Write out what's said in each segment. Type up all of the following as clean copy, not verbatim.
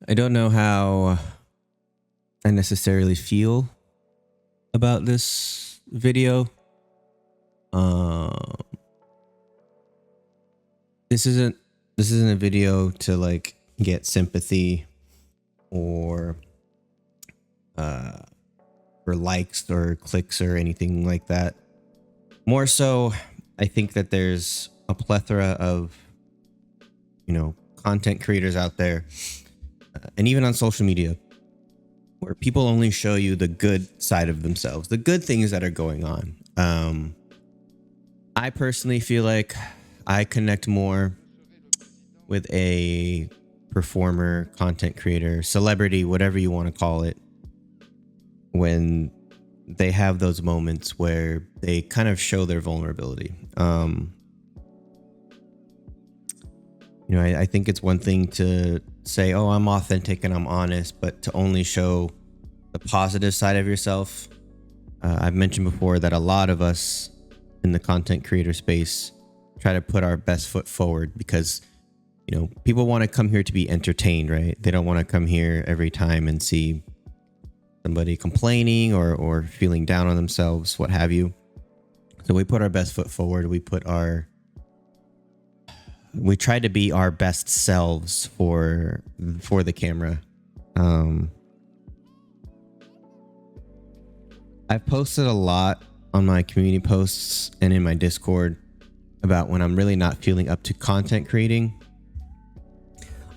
I don't know how I necessarily feel about this video. Um, this isn't a video to like get sympathy or for likes or clicks or anything like that. More so, I think that there's a plethora of content creators out there, and even on social media, where people only show you the good side of themselves, the good things that are going on. I personally feel like I connect more with a performer, content creator, celebrity, whatever you want to call it, when they have those moments where they kind of show their vulnerability. I think it's one thing to say, oh, I'm authentic and I'm honest, but to only show the positive side of yourself. I've mentioned before that a lot of us in the content creator space try to put our best foot forward because, people want to come here to be entertained, right? They don't want to come here every time and see somebody complaining or feeling down on themselves, what have you. So we put our best foot forward. We try to be our best selves for the camera. I've posted a lot on my community posts and in my Discord about when I'm really not feeling up to content creating.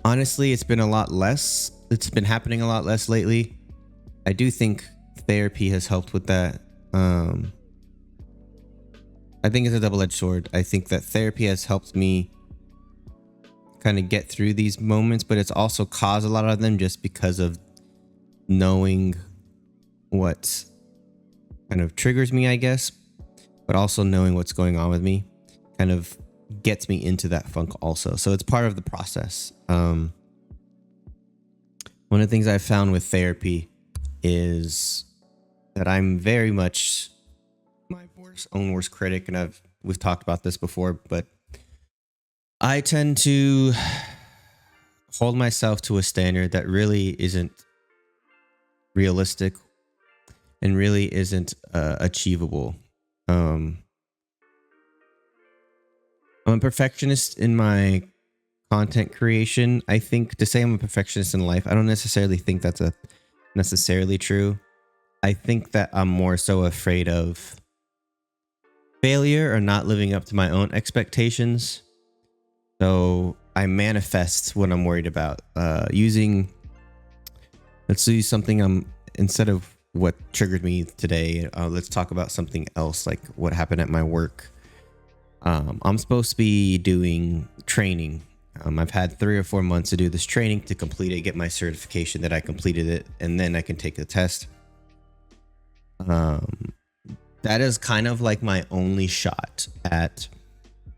Honestly, it's been a lot less. It's been happening a lot less lately. I do think therapy has helped with that. I think it's a double-edged sword. I think that therapy has helped me kind of get through these moments, but it's also caused a lot of them just because of knowing what kind of triggers me, I guess, but also knowing what's going on with me kind of gets me into that funk also. So it's part of the process. One of the things I've found with therapy is that I'm very much my own worst critic, and we've talked about this before, but I tend to hold myself to a standard that really isn't realistic and really isn't achievable. I'm a perfectionist in my content creation. I think to say I'm a perfectionist in life, I don't necessarily think that's necessarily true. I think that I'm more so afraid of failure or not living up to my own expectations. So I manifest what I'm worried about. Let's use something instead of what triggered me today. Let's talk about something else, like what happened at my work. I'm supposed to be doing training. I've had 3 or 4 months to do this training to complete it, get my certification that I completed it, and then I can take the test. That is kind of like my only shot at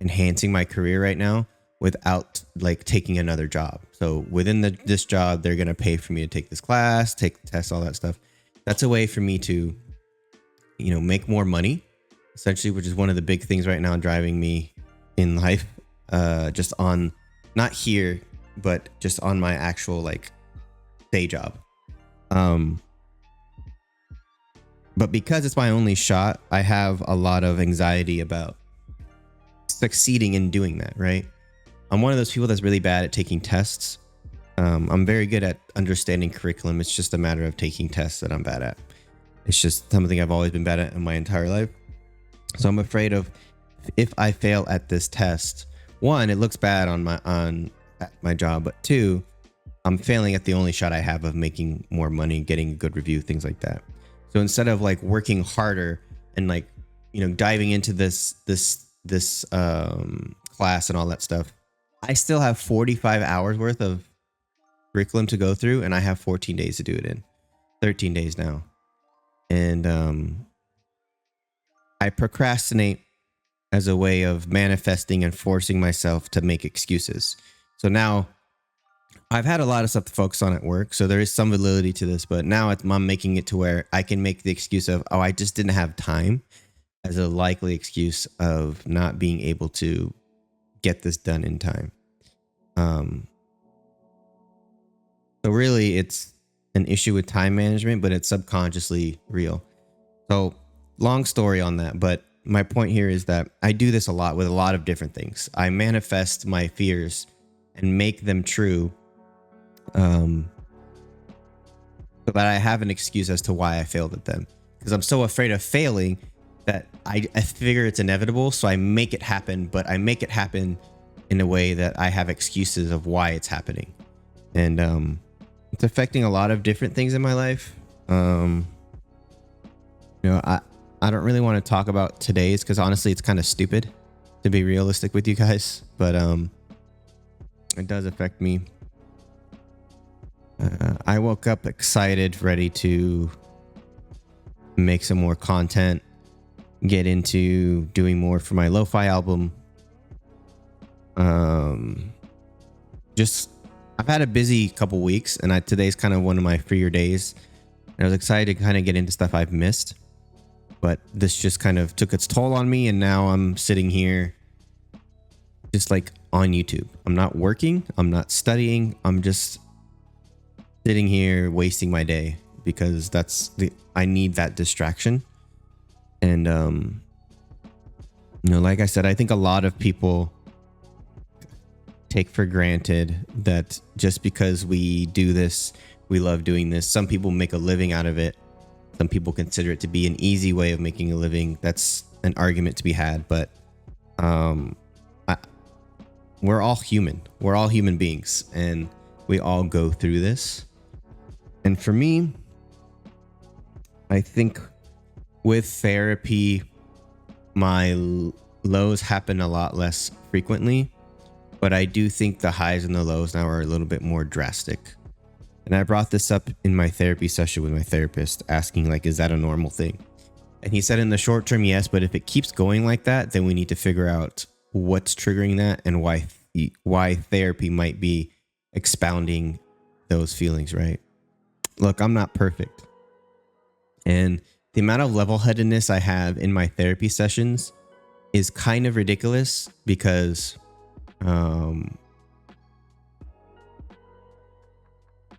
enhancing my career right now without like taking another job. So within this job, they're going to pay for me to take this class, take the test, all that stuff. That's a way for me to, make more money, essentially, which is one of the big things right now driving me in life. Just on, not here, but just on my actual like day job. But because it's my only shot, I have a lot of anxiety about succeeding in doing that, right? I'm one of those people that's really bad at taking tests. I'm very good at understanding curriculum. It's just a matter of taking tests that I'm bad at. It's just something I've always been bad at in my entire life. So I'm afraid of, if I fail at this test, one, it looks bad on my job, but two, I'm failing at the only shot I have of making more money, getting a good review, things like that. So instead of like working harder and like, diving into this class and all that stuff, I still have 45 hours worth of curriculum to go through, and I have 14 days to do it in. 13 days now. And I procrastinate as a way of manifesting and forcing myself to make excuses. So now I've had a lot of stuff to focus on at work, so there is some validity to this, but now I'm making it to where I can make the excuse of, oh, I just didn't have time, as a likely excuse of not being able to get this done in time. So really, it's an issue with time management, but it's subconsciously real. So long story on that, but my point here is that I do this a lot with a lot of different things. I manifest my fears and make them true, um, so that I have an excuse as to why I failed at them. Because I'm so afraid of failing that I figure it's inevitable, so I make it happen, but I make it happen in a way that I have excuses of why it's happening. And it's affecting a lot of different things in my life. Um, you know, I don't really want to talk about today's because honestly, it's kind of stupid to be realistic with you guys, but it does affect me. I woke up excited, ready to make some more content, get into doing more for my lo-fi album. Just I've had a busy couple weeks, and today's kind of one of my freer days. And I was excited to kind of get into stuff I've missed, but this just kind of took its toll on me, and now I'm sitting here just like on YouTube. I'm not working, I'm not studying, I'm just sitting here wasting my day because I need that distraction. And like I said, I think a lot of people take for granted that just because we do this, we love doing this. Some people make a living out of it. Some people consider it to be an easy way of making a living. That's an argument to be had, but I, we're all human. We're all human beings, and we all go through this. And for me, I think with therapy, my lows happen a lot less frequently, but I do think the highs and the lows now are a little bit more drastic. And I brought this up in my therapy session with my therapist, asking like, is that a normal thing? And he said in the short term, yes, but if it keeps going like that, then we need to figure out what's triggering that and why therapy might be expounding those feelings, right? Look, I'm not perfect. And the amount of level-headedness I have in my therapy sessions is kind of ridiculous because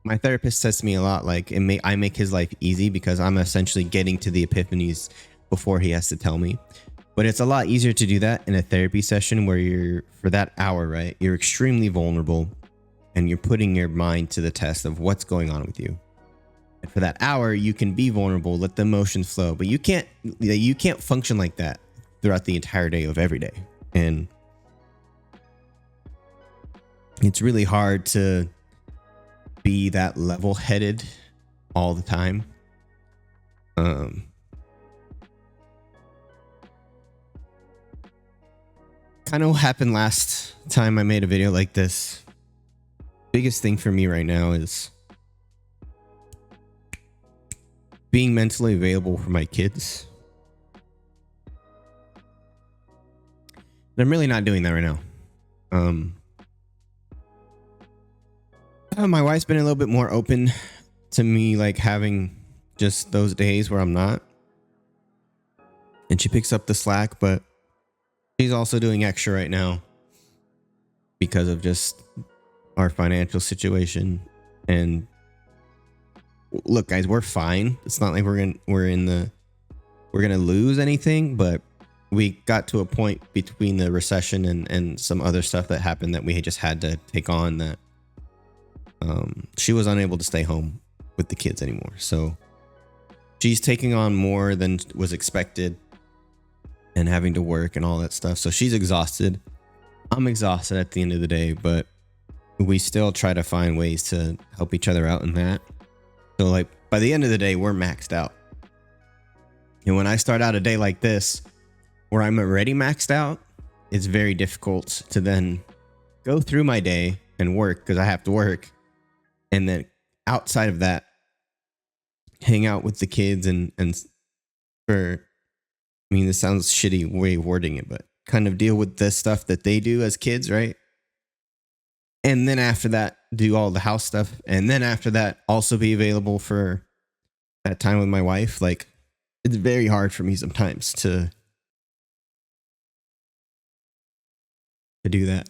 my therapist says to me a lot like I make his life easy because I'm essentially getting to the epiphanies before he has to tell me. But it's a lot easier to do that in a therapy session where you're, for that hour, right, you're extremely vulnerable and you're putting your mind to the test of what's going on with you. And for that hour, you can be vulnerable, let the emotions flow, but you can't function like that throughout the entire day of every day. And it's really hard to be that level-headed all the time. Kind of what happened last time I made a video like this. Biggest thing for me right now is being mentally available for my kids. And I'm really not doing that right now. My wife's been a little bit more open to me, like having just those days where I'm not. And she picks up the slack, but she's also doing extra right now because of just our financial situation. And look, guys, we're fine. It's not like we're gonna lose anything, but we got to a point between the recession and some other stuff that happened that we just had to take on, that she was unable to stay home with the kids anymore. So she's taking on more than was expected and having to work and all that stuff. So she's exhausted. I'm exhausted at the end of the day, but we still try to find ways to help each other out in that. So like by the end of the day, we're maxed out. And when I start out a day like this, where I'm already maxed out, it's very difficult to then go through my day and work because I have to work. And then outside of that, hang out with the kids and for, I mean, this sounds shitty way of wording it, but kind of deal with the stuff that they do as kids, right? And then after that, do all the house stuff. And then after that, also be available for that time with my wife. Like, it's very hard for me sometimes to do that.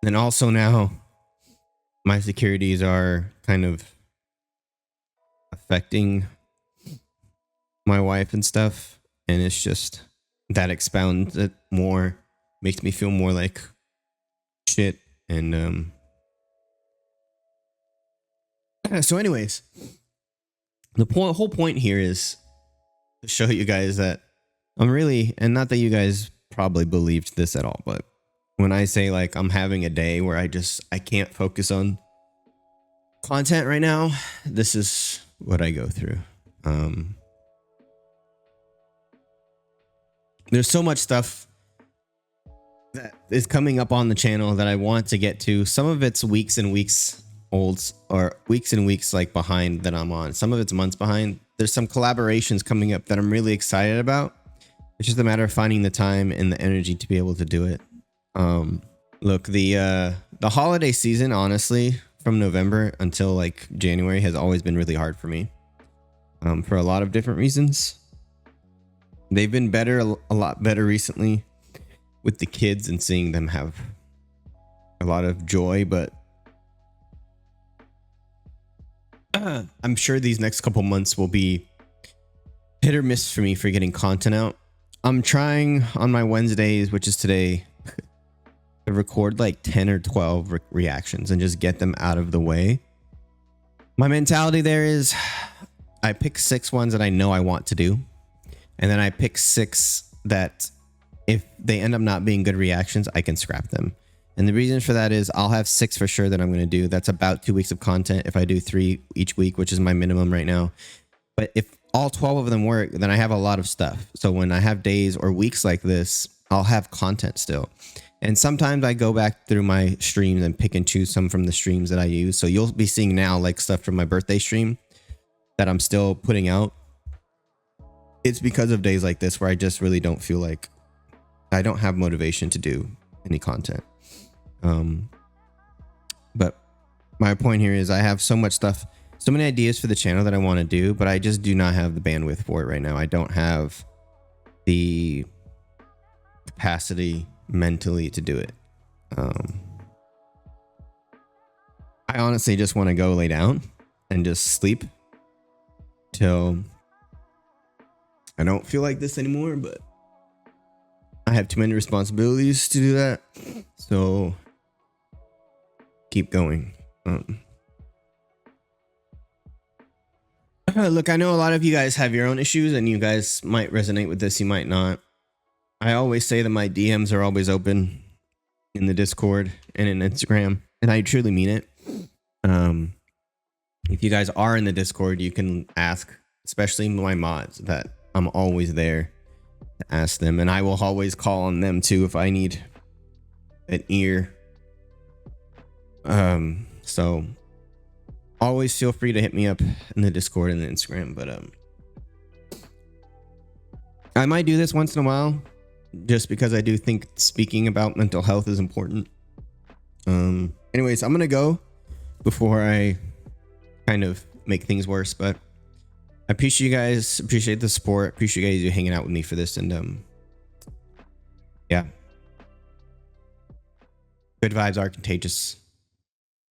And also now my securities are kind of affecting my wife and stuff. And it's just that expounds it more, makes me feel more like shit. And so anyways, the whole point here is to show you guys that I'm really, and not that you guys probably believed this at all, but when I say like I'm having a day where I can't focus on content right now, this is what I go through. There's so much stuff that is coming up on the channel that I want to get to. Some of it's weeks and weeks old, or weeks and weeks like behind that I'm on. Some of it's months behind. There's some collaborations coming up that I'm really excited about. It's just a matter of finding the time and the energy to be able to do it. Look, the holiday season, honestly, from November until like January has always been really hard for me. For a lot of different reasons. They've been better, a lot better recently with the kids and seeing them have a lot of joy, but I'm sure these next couple months will be hit or miss for me for getting content out. I'm trying on my Wednesdays, which is today, to record like 10 or 12 reactions and just get them out of the way. My mentality there is I pick 6 ones that I know I want to do. And then I pick 6 that if they end up not being good reactions, I can scrap them. And the reason for that is I'll have 6 for sure that I'm going to do. That's about 2 weeks of content if I do 3 each week, which is my minimum right now. But if all 12 of them work, then I have a lot of stuff. So when I have days or weeks like this, I'll have content still. And sometimes I go back through my streams and pick and choose some from the streams that I use. So you'll be seeing now like stuff from my birthday stream that I'm still putting out. It's because of days like this where I just really don't feel like I don't have motivation to do any content. But my point here is I have so much stuff, so many ideas for the channel that I want to do, but I just do not have the bandwidth for it right now. I don't have the capacity mentally to do it. I honestly just want to go lay down and just sleep till I don't feel like this anymore, but I have too many responsibilities to do that. So keep going. Look, I know a lot of you guys have your own issues and you guys might resonate with this. You might not. I always say that my DMs are always open in the Discord and in Instagram, and I truly mean it. If you guys are in the Discord, you can ask, especially my mods, that I'm always there to ask them, and I will always call on them too if I need an ear. So always feel free to hit me up in the Discord and the Instagram. But I might do this once in a while, just because I do think speaking about mental health is important. Anyways, I'm gonna go before I kind of make things worse, but I appreciate you guys, appreciate the support, appreciate you guys hanging out with me for this, and yeah, good vibes are contagious.